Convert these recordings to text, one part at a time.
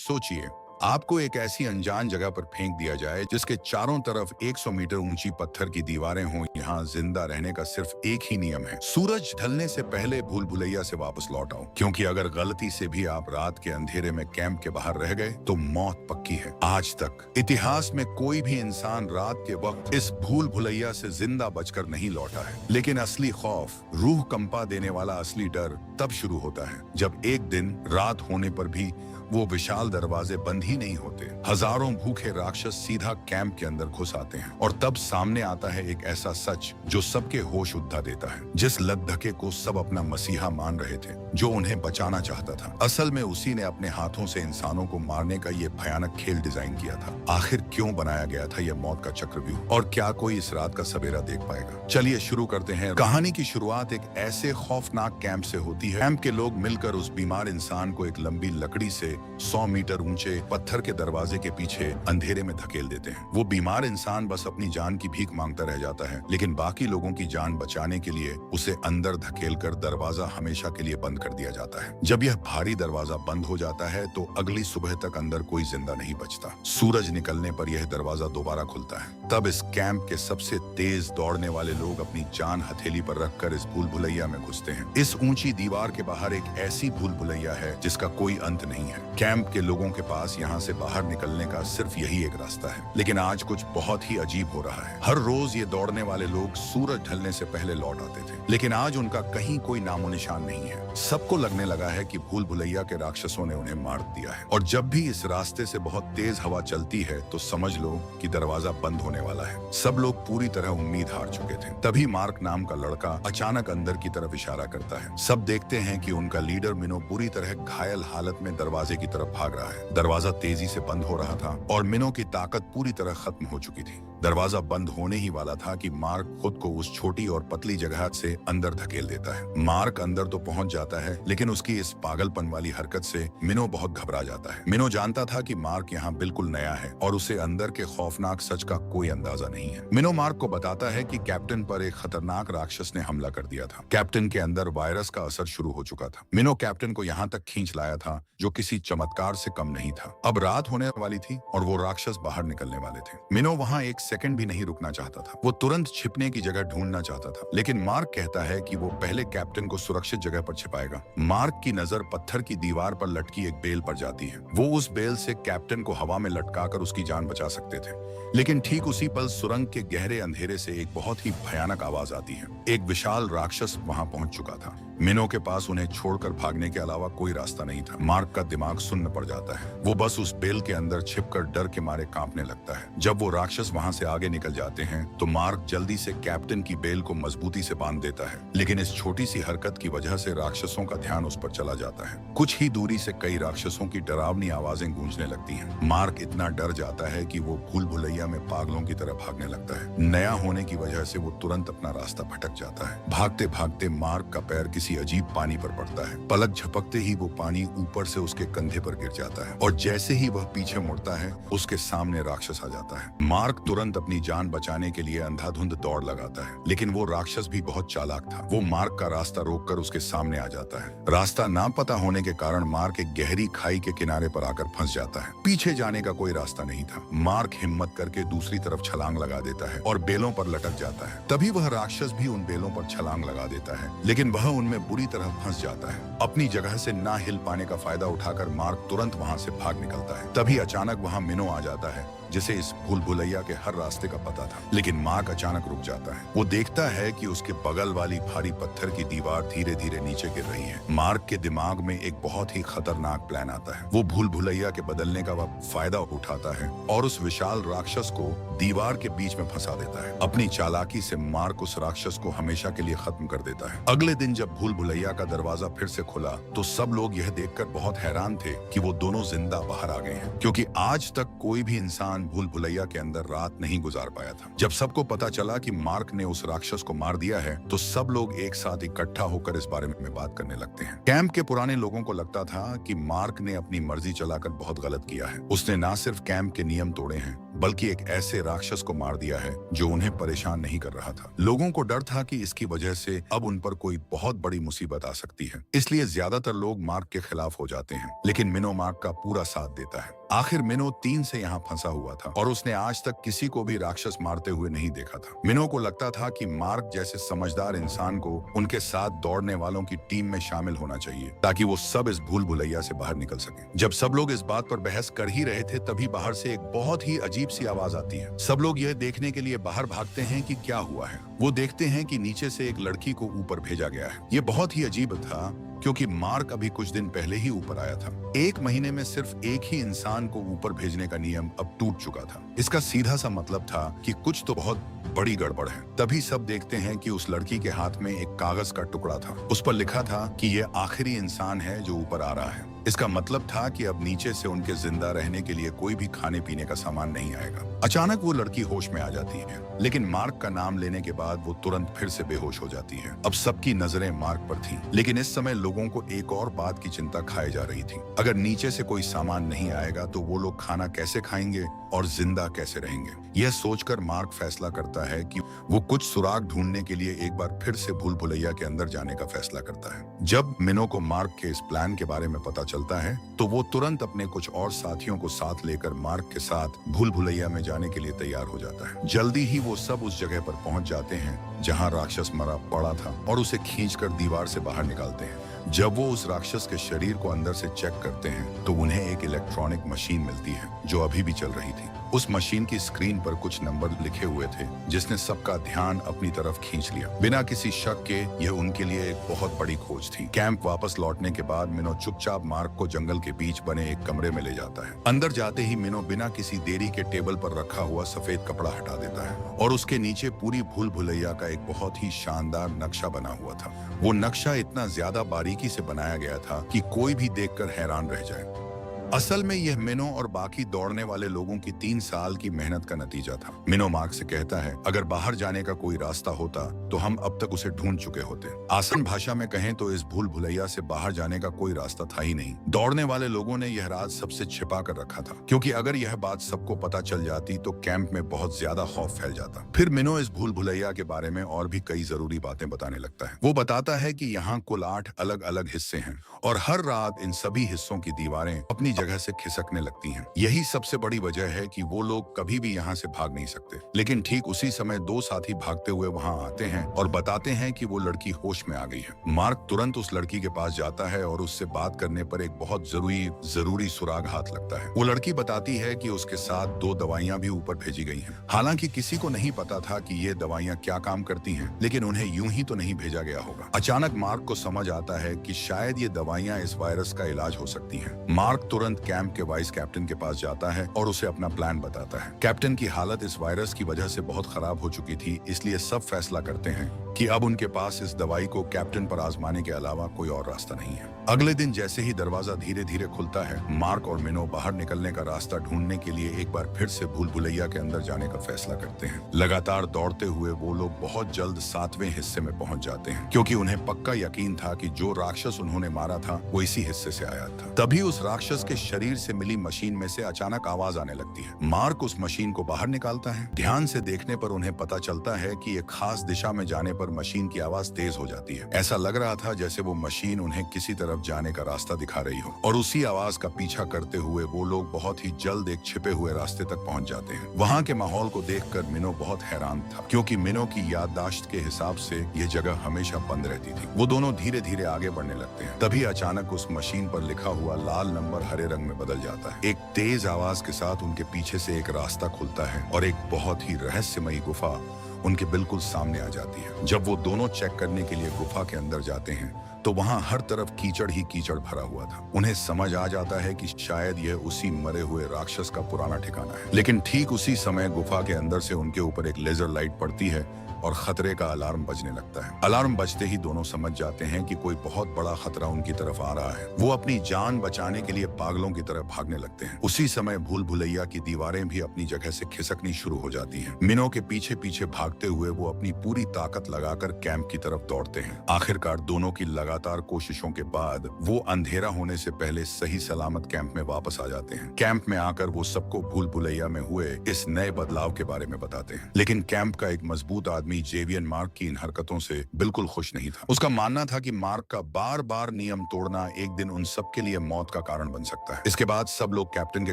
सोचिए, आपको एक ऐसी अनजान जगह पर फेंक दिया जाए जिसके चारों तरफ 100 मीटर ऊंची पत्थर की दीवारें हों। यहाँ जिंदा रहने का सिर्फ एक ही नियम है, सूरज ढलने से पहले भूल भुलैया से वापस लौट आओ, क्योंकि अगर गलती से भी आप रात के अंधेरे में कैंप के बाहर रह गए तो मौत पक्की है। आज तक इतिहास में कोई भी इंसान रात के वक्त इस भूल भुलैया से जिंदा बचकर नहीं लौटा है, लेकिन असली खौफ, रूह कंपा देने वाला असली डर तब शुरू होता है जब एक दिन रात होने पर भी वो विशाल दरवाजे बंद ही नहीं होते। हजारों भूखे राक्षस सीधा कैंप के अंदर घुस आते हैं और तब सामने आता है एक ऐसा सच जो सबके होश उड़ा देता है। जिस लकधके को सब अपना मसीहा मान रहे थे, जो उन्हें बचाना चाहता था, असल में उसी ने अपने हाथों से इंसानों को मारने का ये भयानक खेल डिजाइन किया था। आखिर क्यों बनाया गया था यह मौत का चक्रव्यूह, और क्या कोई इस रात का सवेरा देख पाएगा? चलिए शुरू करते हैं। कहानी की शुरुआत एक ऐसे खौफनाक कैंप से होती है। कैंप के लोग मिलकर उस बीमार इंसान को एक लंबी लकड़ी से 100 मीटर ऊंचे पत्थर के दरवाजे के पीछे अंधेरे में धकेल देते हैं। वो बीमार इंसान बस अपनी जान की भीख मांगता रह जाता है, लेकिन बाकी लोगों की जान बचाने के लिए उसे अंदर धकेलकर दरवाजा हमेशा के लिए बंद कर दिया जाता है। जब यह भारी दरवाजा बंद हो जाता है तो अगली सुबह तक अंदर कोई जिंदा नहीं बचता। सूरज निकलने पर यह दरवाजा दोबारा खुलता है। तब इस कैंप के सबसे तेज दौड़ने वाले लोग अपनी जान हथेली पर रखकर इस भूल भुलैया में घुसते हैं। इस ऊंची दीवार के बाहर एक ऐसी भूल भुलैया है जिसका कोई अंत नहीं है। कैंप के लोगों के पास यहाँ से बाहर निकलने का सिर्फ यही एक रास्ता है, लेकिन आज कुछ बहुत ही अजीब हो रहा है। हर रोज ये दौड़ने वाले लोग सूरज ढलने से पहले लौट आते थे, लेकिन आज उनका कहीं कोई नामो निशान नहीं है। सबको लगने लगा है कि भूल भुलैया के राक्षसों ने उन्हें मार दिया है, और जब भी इस रास्ते से बहुत तेज हवा चलती है तो समझ लो कि दरवाजा बंद होने वाला है। सब लोग पूरी तरह उम्मीद हार चुके थे। तभी मार्क नाम का लड़का अचानक अंदर की तरफ इशारा करता है। सब देखते हैं कि उनका लीडर मिनो पूरी तरह घायल हालत में दरवाजे की तरफ भाग रहा है। दरवाजा तेजी से बंद हो रहा था और मिनो की ताकत पूरी तरह खत्म हो चुकी थी। दरवाजा बंद होने ही वाला था कि मार्क खुद को उस छोटी और पतली जगह से अंदर धकेल देता है। मार्क अंदर तो पहुंच जाता है, लेकिन उसकी इस पागलपन वाली हरकत से मिनो बहुत घबरा जाता है। मिनो जानता था कि मार्क यहाँ बिल्कुल नया है और उसे अंदर के खौफनाक सच का कोई अंदाजा नहीं है। मिनो मार्क को बताता है कि कैप्टन पर एक खतरनाक राक्षस ने हमला कर दिया था। कैप्टन के अंदर वायरस का असर शुरू हो चुका था। मिनो कैप्टन को यहाँ तक खींच लाया था, जो किसी चमत्कार से कम नहीं था। अब रात होने वाली थी और वो राक्षस बाहर निकलने वाले थे। मिनो वहाँ एक सेकंड भी नहीं रुकना चाहता था। वो तुरंत छिपने की जगह ढूंढना चाहता था, लेकिन मार्क कहता है कि वो पहले कैप्टन को सुरक्षित जगह पर छिपाएगा। मार्क की नजर पत्थर की दीवार पर लटकी एक बेल पर जाती है। वो उस बेल से कैप्टन को हवा में लटकाकर उसकी जान बचा सकते थे, लेकिन ठीक उसी पल सुरंग के गहरे अंधेरे से एक बहुत ही भयानक आवाज आती है। एक विशाल राक्षस वहां पहुंच चुका था। मिनो के पास उन्हें छोड़कर भागने के अलावा कोई रास्ता नहीं था। मार्क का दिमाग सुन्न पड़ जाता है। वो बस उस बेल के अंदर छिपकर डर के मारे कांपने लगता है। जब वो राक्षस वहां से आगे निकल जाते हैं तो मार्क जल्दी से कैप्टन की बेल को मजबूती से बांध देता है, लेकिन इस छोटी सी हरकत की वजह से राक्षसों का ध्यान उस पर चला जाता है। कुछ ही दूरी से कई राक्षसों की डरावनी आवाजें गूंजने लगती हैं। मार्क इतना डर जाता है कि वो भूल भुलैया में पागलों की तरह भागने लगता है। नया होने की वजह से वो तुरंत अपना रास्ता भटक जाता है। भागते भागते मार्क का पैर किसी अजीब पानी पर पड़ता है। पलक झपकते ही वो पानी ऊपर से उसके कंधे पर गिर जाता है, और जैसे ही वह पीछे मुड़ता है उसके सामने राक्षस आ जाता है। मार्क तुरंत अपनी जान बचाने के लिए अंधाधुंध दौड़ लगाता है, लेकिन वो राक्षस भी बहुत चालाक था। वो मार्क का रास्ता रोककर उसके सामने आ जाता है। रास्ता ना पता होने के कारण मार्क एक गहरी खाई के किनारे पर आकर फंस जाता है। पीछे जाने का कोई रास्ता नहीं था। मार्क हिम्मत करके दूसरी तरफ छलांग लगा देता है और बेलों पर लटक जाता है। तभी वह राक्षस भी उन बेलों पर छलांग लगा देता है, लेकिन वह उनमें बुरी तरह फंस जाता है। अपनी जगह से ना हिल पाने का फायदा उठाकर मार्क तुरंत वहां से भाग निकलता है। तभी अचानक वहां मिनो आ जाता है, जिसे इस भूल भुलैया के हर रास्ते का पता था। लेकिन मार्क अचानक रुक जाता है। वो देखता है कि उसके बगल वाली भारी पत्थर की दीवार धीरे धीरे नीचे गिर रही है। मार्क के दिमाग में एक बहुत ही खतरनाक प्लान आता है। वो भूल भुलैया के बदलने का वह फायदा उठाता है और उस विशाल राक्षस को दीवार के बीच में फंसा देता है। अपनी चालाकी से मार्क उस राक्षस को हमेशा के लिए खत्म कर देता है। अगले दिन जब भूल भुलैया का दरवाजा फिर से खुला तो सब लोग यह देखकर बहुत हैरान थे कि वो दोनों जिंदा बाहर आ गए हैं, क्योंकि आज तक कोई भी इंसान भूल भुलैया के अंदर रात नहीं गुजार पाया था। जब सबको पता चला कि मार्क ने उस राक्षस को मार दिया है तो सब लोग एक साथ इकट्ठा होकर इस बारे में बात करने लगते हैं। कैंप के पुराने लोगों को लगता था कि मार्क ने अपनी मर्जी चलाकर बहुत गलत किया है। उसने न सिर्फ कैंप के नियम तोड़े हैं बल्कि एक ऐसे राक्षस को मार दिया है जो उन्हें परेशान नहीं कर रहा था। लोगों को डर था कि इसकी वजह से अब उन पर कोई बहुत बड़ी मुसीबत आ सकती है, इसलिए ज्यादातर लोग मार्क के खिलाफ हो जाते हैं। लेकिन मिनो मार्क का पूरा साथ देता है। आखिर मिनो 3 से यहाँ फंसा हुआ था और उसने आज तक किसी को भी राक्षस मारते हुए नहीं देखा था। मिनो को लगता था कि मार्क जैसे समझदार इंसान को उनके साथ दौड़ने वालों की टीम में शामिल होना चाहिए, ताकि वो सब इस भूल भुलैया से बाहर निकल सके। जब सब लोग इस बात पर बहस कर ही रहे थे, तभी बाहर से एक बहुत ही अजीब सी आवाज आती है। सब लोग यह देखने के लिए बाहर भागते हैं कि क्या हुआ है। वो देखते हैं कि नीचे से एक लड़की को ऊपर भेजा गया है। ये बहुत ही अजीब था, क्योंकि मार्क अभी कुछ दिन पहले ही ऊपर आया था। 1 महीने में सिर्फ एक ही इंसान को ऊपर भेजने का नियम अब टूट चुका था। इसका सीधा सा मतलब था कि कुछ तो बहुत बड़ी गड़बड़ है। तभी सब देखते हैं कि उस लड़की के हाथ में एक कागज का टुकड़ा था। उस पर लिखा था कि ये आखिरी इंसान है जो ऊपर आ रहा है। इसका मतलब था कि अब नीचे से उनके जिंदा रहने के लिए कोई भी खाने पीने का सामान नहीं आएगा। अचानक वो लड़की होश में आ जाती है, लेकिन मार्क का नाम लेने के बाद वो तुरंत फिर से बेहोश हो जाती है। अब सबकी नजरें मार्क पर थीं, लेकिन इस समय लोगों को एक और बात की चिंता खाई जा रही थी। अगर नीचे से कोई सामान नहीं आएगा तो वो लोग खाना कैसे खाएंगे और जिंदा कैसे रहेंगे। यह सोचकर मार्क फैसला करता है कि वो कुछ सुराग ढूंढने के लिए एक बार फिर से भूल भुलैया के अंदर जाने का फैसला करता है। जब मिनो को मार्क के इस प्लान के बारे में पता चलता है, तो वो तुरंत अपने कुछ और साथियों को साथ लेकर मार्क के साथ भूल भुलैया में जाने के लिए तैयार हो जाता है। जल्दी ही वो सब उस जगह पर पहुंच जाते हैं जहां राक्षस मरा पड़ा था और उसे खींचकर दीवार से बाहर निकालते हैं। जब वो उस राक्षस के शरीर को अंदर से चेक करते हैं, तो उन्हें एक इलेक्ट्रॉनिक मशीन मिलती है जो अभी भी चल रही थी। उस मशीन की स्क्रीन पर कुछ नंबर लिखे हुए थे, जिसने सबका ध्यान अपनी तरफ खींच लिया। बिना किसी शक के यह उनके लिए एक बहुत बड़ी खोज थी। कैंप वापस लौटने के बाद मिनो चुपचाप मार्क को जंगल के बीच बने एक कमरे में ले जाता है। अंदर जाते ही मिनो बिना किसी देरी के टेबल पर रखा हुआ सफेद कपड़ा हटा देता है और उसके नीचे पूरी भूल भुलैया का एक बहुत ही शानदार नक्शा बना हुआ था। वो नक्शा इतना ज्यादा बारीकी से बनाया गया था कि कोई भी देखकर हैरान रह जाए। असल में यह मिनो और बाकी दौड़ने वाले लोगों की 3 साल की मेहनत का नतीजा था। मिनो मार्क से कहता है, अगर बाहर जाने का कोई रास्ता होता तो हम अब तक उसे ढूंढ चुके होते। आसान भाषा में कहें तो इस भूल भुलैया से बाहर जाने का कोई रास्ता था ही नहीं। दौड़ने वाले लोगों ने यह राज सबसे छिपा कर रखा था, क्योंकि अगर यह बात सबको पता चल जाती तो कैंप में बहुत ज्यादा खौफ फैल जाता। फिर मिनो इस भूल भुलैया के बारे में और भी कई जरूरी बातें बताने लगता है। वो बताता है कि यहाँ कुल 8 अलग अलग हिस्से हैं और हर रात इन सभी हिस्सों की दीवारें अपनी जगह से खिसकने लगती हैं। यही सबसे बड़ी वजह है कि वो लोग कभी भी यहाँ से भाग नहीं सकते। लेकिन ठीक उसी समय 2 साथी भागते हुए वहाँ आते हैं और बताते हैं कि वो लड़की होश में आ गई है। मार्क तुरंत उस लड़की के पास जाता है और उससे बात करने पर एक बहुत जरूरी सुराग हाथ लगता है। वो लड़की बताती है कि उसके साथ 2 दवाइयां भी ऊपर भेजी गई हैं। हालांकि किसी को नहीं पता था कि ये दवाइयां क्या काम करती हैं, लेकिन उन्हें यूं ही तो नहीं भेजा गया होगा। अचानक मार्क को समझ आता है कि शायद ये दवाइयां इस वायरस का इलाज हो सकती हैं। मार्क तुरंत कैंप के वाइस कैप्टन के पास जाता है और उसे अपना प्लान बताता है। कैप्टन की हालत इस वायरस की वजह से बहुत खराब हो चुकी थी, इसलिए सब फैसला करते हैं कि अब उनके पास इस दवाई को कैप्टन पर आजमाने के अलावा कोई और रास्ता नहीं है। अगले दिन जैसे ही दरवाजा धीरे धीरे खुलता है, मार्क और मिनो बाहर निकलने का रास्ता ढूंढने के लिए एक बार फिर से भूल भुलैया के अंदर जाने का फैसला करते हैं। लगातार दौड़ते हुए वो लोग बहुत जल्द 7वें हिस्से में पहुंच जाते हैं, क्योंकि उन्हें पक्का यकीन था कि जो राक्षस उन्होंने मारा था वो इसी हिस्से से आया था। तभी उस राक्षस के शरीर से मिली मशीन में से अचानक आवाज आने लगती है। मार्क उस मशीन को बाहर निकालता है। ध्यान से देखने पर उन्हें पता चलता है कि एक खास दिशा में जाने पर मशीन की आवाज तेज हो जाती है। ऐसा लग रहा था जैसे वो मशीन उन्हें किसी तरफ जाने का रास्ता दिखा रही हो, और उसी आवाज का पीछा करते हुए वो लोग बहुत ही जल्द एक छिपे हुए रास्ते तक पहुंच जाते हैं। वहाँ के माहौल को देखकर मिनो बहुत हैरान था, क्योंकि मिनो की याददाश्त के हिसाब से ये जगह हमेशा बंद रहती थी। वो दोनों धीरे धीरे आगे बढ़ने लगते हैं। तभी अचानक उस मशीन पर लिखा हुआ लाल नंबर हरे रंग में बदल जाता है। एक तेज आवाज के साथ उनके पीछे से एक रास्ता खुलता है और एक बहुत ही रहस्यमयी गुफा उनके बिल्कुल सामने आ जाती है। जब वो दोनों चेक करने के लिए गुफा के अंदर जाते हैं, तो वहां हर तरफ कीचड़ ही कीचड़ भरा हुआ था। उन्हें समझ आ जाता है कि शायद यह उसी मरे हुए राक्षस का पुराना ठिकाना है। लेकिन ठीक उसी समय गुफा के अंदर से उनके ऊपर एक लेजर लाइट पड़ती है, और खतरे का अलार्म बजने लगता है। अलार्म बजते ही दोनों समझ जाते हैं कि कोई बहुत बड़ा खतरा उनकी तरफ आ रहा है। वो अपनी जान बचाने के लिए पागलों की तरह भागने लगते हैं। उसी समय भूल भुलैया की दीवारें भी अपनी जगह से खिसकनी शुरू हो जाती हैं। मिनो के पीछे पीछे भागते हुए वो अपनी पूरी ताकत लगाकर कैंप की तरफ दौड़ते हैं। आखिरकार दोनों की लगातार कोशिशों के बाद वो अंधेरा होने से पहले सही सलामत कैंप में वापस आ जाते हैं। कैंप में आकर वो सबको भूल भुलैया में हुए इस नए बदलाव के बारे में बताते हैं। लेकिन कैंप का एक मजबूत आदमी जेवियन मार्क की इन हरकतों से बिल्कुल खुश नहीं था। उसका मानना था कि मार्क का बार बार नियम तोड़ना एक दिन उन सबके लिए मौत का कारण बन सकता है। इसके बाद सब लोग कैप्टन के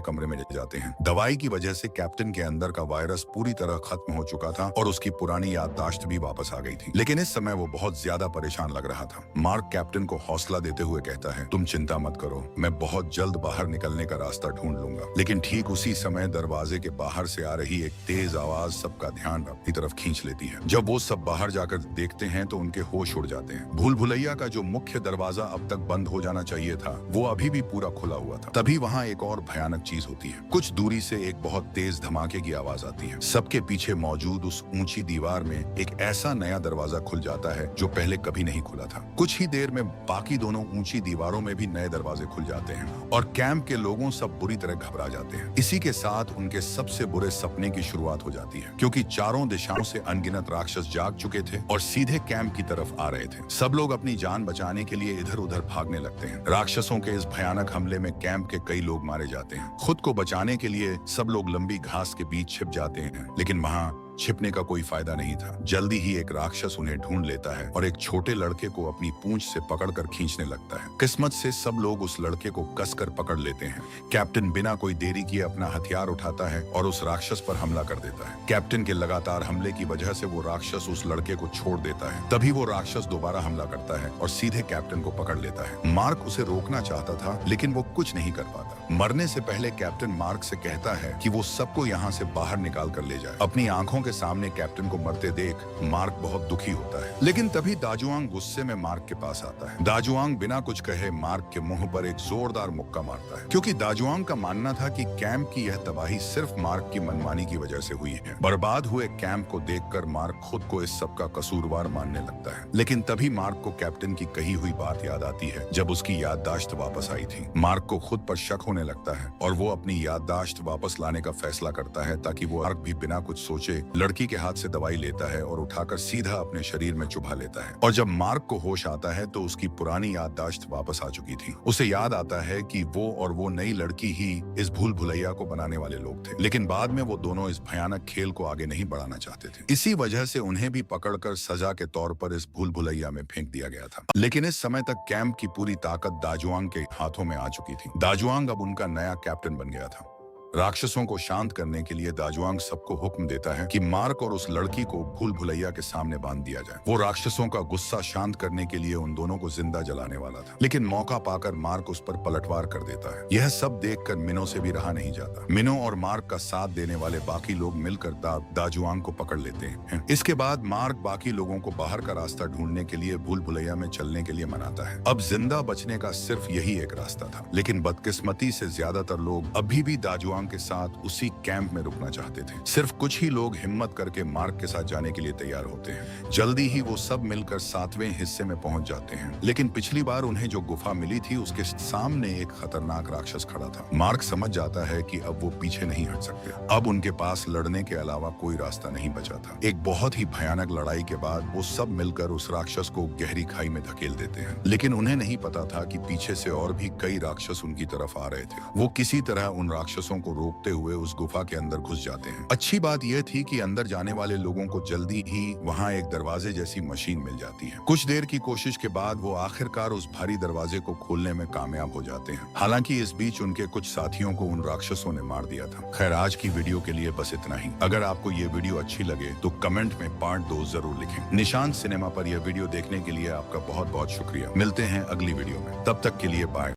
कमरे में ले जाते हैं। दवाई की वजह से कैप्टन के अंदर का वायरस पूरी तरह खत्म हो चुका था और उसकी पुरानी याददाश्त भी वापस आ गई थी। लेकिन इस समय वो बहुत ज्यादा परेशान लग रहा था। मार्क कैप्टन को हौसला देते हुए कहता है, तुम चिंता मत करो, मैं बहुत जल्द बाहर निकलने का रास्ता ढूंढ लूंगा। लेकिन ठीक उसी समय दरवाजे के बाहर से आ रही एक तेज आवाज सबका ध्यान अपनी तरफ खींच लेती है। जब वो सब बाहर जाकर देखते हैं तो उनके होश उड़ जाते हैं। भूल भुलैया का जो मुख्य दरवाजा अब तक बंद हो जाना चाहिए था, वो अभी भी पूरा खुला हुआ था। तभी वहाँ एक और भयानक चीज होती है। कुछ दूरी से एक बहुत तेज धमाके की आवाज आती है। सबके पीछे मौजूद उस ऊंची दीवार में एक ऐसा नया दरवाजा खुल जाता है जो पहले कभी नहीं खुला था। कुछ ही देर में बाकी दोनों ऊंची दीवारों में भी नए दरवाजे खुल जाते हैं और कैंप के लोगों सब बुरी तरह घबरा जाते हैं। इसी के साथ उनके सबसे बुरे सपने की शुरुआत हो जाती है, क्योंकि चारों दिशाओं से अनगिनत राक्षस जाग चुके थे और सीधे कैंप की तरफ आ रहे थे। सब लोग अपनी जान बचाने के लिए इधर उधर भागने लगते हैं। राक्षसों के इस भयानक हमले में कैंप के कई लोग मारे जाते हैं। खुद को बचाने के लिए सब लोग लंबी घास के बीच छिप जाते हैं, लेकिन वहां छिपने का कोई फायदा नहीं था। जल्दी ही एक राक्षस उन्हें ढूंढ लेता है और एक छोटे लड़के को अपनी पूंछ से पकड़कर खींचने लगता है। किस्मत से सब लोग उस लड़के को कसकर पकड़ लेते हैं। कैप्टन बिना कोई देरी किए अपना हथियार उठाता है और उस राक्षस पर हमला कर देता है। कैप्टन के लगातार हमले की वजह से वो राक्षस उस लड़के को छोड़ देता है। तभी वो राक्षस दोबारा हमला करता है और सीधे कैप्टन को पकड़ लेता है। मार्क उसे रोकना चाहता था, लेकिन वो कुछ नहीं कर पाता। मरने से पहले कैप्टन मार्क से कहता है कि वो सबको यहाँ से बाहर निकाल कर ले जाए। अपनी आंखों के सामने कैप्टन को मरते देख मार्क बहुत दुखी होता है। लेकिन तभी दाजुआंग गुस्से में मार्क के पास आता है। दाजुआंग बिना कुछ कहे मार्क के मुंह पर एक जोरदार मुक्का मारता है, क्योंकि दाजुआंग का मानना था कि कैंप की यह तबाही सिर्फ मार्क की मनमानी की वजह से हुई है। बर्बाद हुए कैंप को देखकर मार्क खुद को इस सब का कसूरवार मानने लगता है। लेकिन तभी मार्क को कैप्टन की कही हुई बात याद आती है जब उसकी याददाश्त वापस आई थी। मार्क को खुद पर शक होने लगता है और वो अपनी याददाश्त वापस लाने का फैसला करता है ताकि वो मार्क भी बिना कुछ सोचे लड़की के हाथ से दवाई लेता है और उठाकर सीधा अपने शरीर में चुभा लेता है। और जब मार्क को होश आता है तो उसकी पुरानी याददाश्त वापस आ चुकी थी। उसे याद आता है कि वो नई लड़की ही इस भूल भुलैया को बनाने वाले लोग थे। लेकिन बाद में वो दोनों इस भयानक खेल को आगे नहीं बढ़ाना चाहते थे। इसी वजह से उन्हें भी पकड़कर सजा के तौर पर इस भूल भुलैया में फेंक दिया गया था। लेकिन इस समय तक कैंप की पूरी ताकत दाजुआंग के हाथों में आ चुकी थी। दाजुआंग अब उनका नया कैप्टन बन गया था। राक्षसों को शांत करने के लिए दाजुआंग सबको हुक्म देता है कि मार्क और उस लड़की को भूल भुलैया के सामने बांध दिया जाए। वो राक्षसों का गुस्सा शांत करने के लिए उन दोनों को जिंदा जलाने वाला था, लेकिन मौका पाकर मार्क उस पर पलटवार कर देता है। यह सब देखकर मिनो से भी रहा नहीं जाता। मिनो और मार्क का साथ देने वाले बाकी लोग मिलकर दाजुआंग को पकड़ लेते हैं। इसके बाद मार्क बाकी लोगों को बाहर का रास्ता ढूंढने के लिए भूल भुलैया में चलने के लिए मनाता है। अब जिंदा बचने का सिर्फ यही एक रास्ता था, लेकिन बदकिस्मती से ज्यादातर लोग अभी भी दाजुआंग के साथ उसी कैंप में रुकना चाहते थे। सिर्फ कुछ ही लोग हिम्मत करके मार्क के साथ जाने के लिए तैयार होते हैं। जल्दी ही वो सब मिलकर 7वें हिस्से में पहुंच जाते हैं। लेकिन पिछली बार उन्हें जो गुफा मिली थी उसके सामने एक खतरनाक राक्षस खड़ा था। मार्क समझ जाता है कि अब वो पीछे नहीं हट सकते। अब उनके पास लड़ने के अलावा कोई रास्ता नहीं बचा था। एक बहुत ही भयानक लड़ाई के बाद वो सब मिलकर उस राक्षस को गहरी खाई में धकेल देते हैं। लेकिन उन्हें नहीं पता था कि पीछे से और भी कई राक्षस उनकी तरफ आ रहे थे। वो किसी तरह उन राक्षसों को रोकते हुए उस गुफा के अंदर घुस जाते हैं। अच्छी बात यह थी कि अंदर जाने वाले लोगों को जल्दी ही वहां एक दरवाजे जैसी मशीन मिल जाती है। कुछ देर की कोशिश के बाद वो आखिरकार उस भारी दरवाजे को खोलने में कामयाब हो जाते हैं। हालांकि इस बीच उनके कुछ साथियों को उन राक्षसों ने मार दिया था। खैर, आज की वीडियो के लिए बस इतना ही। अगर आपको ये वीडियो अच्छी लगे तो कमेंट में पार्ट 2 जरूर लिखें। निशान सिनेमा पर यह वीडियो देखने के लिए आपका बहुत बहुत शुक्रिया। मिलते हैं अगली वीडियो में, तब तक के लिए बाय।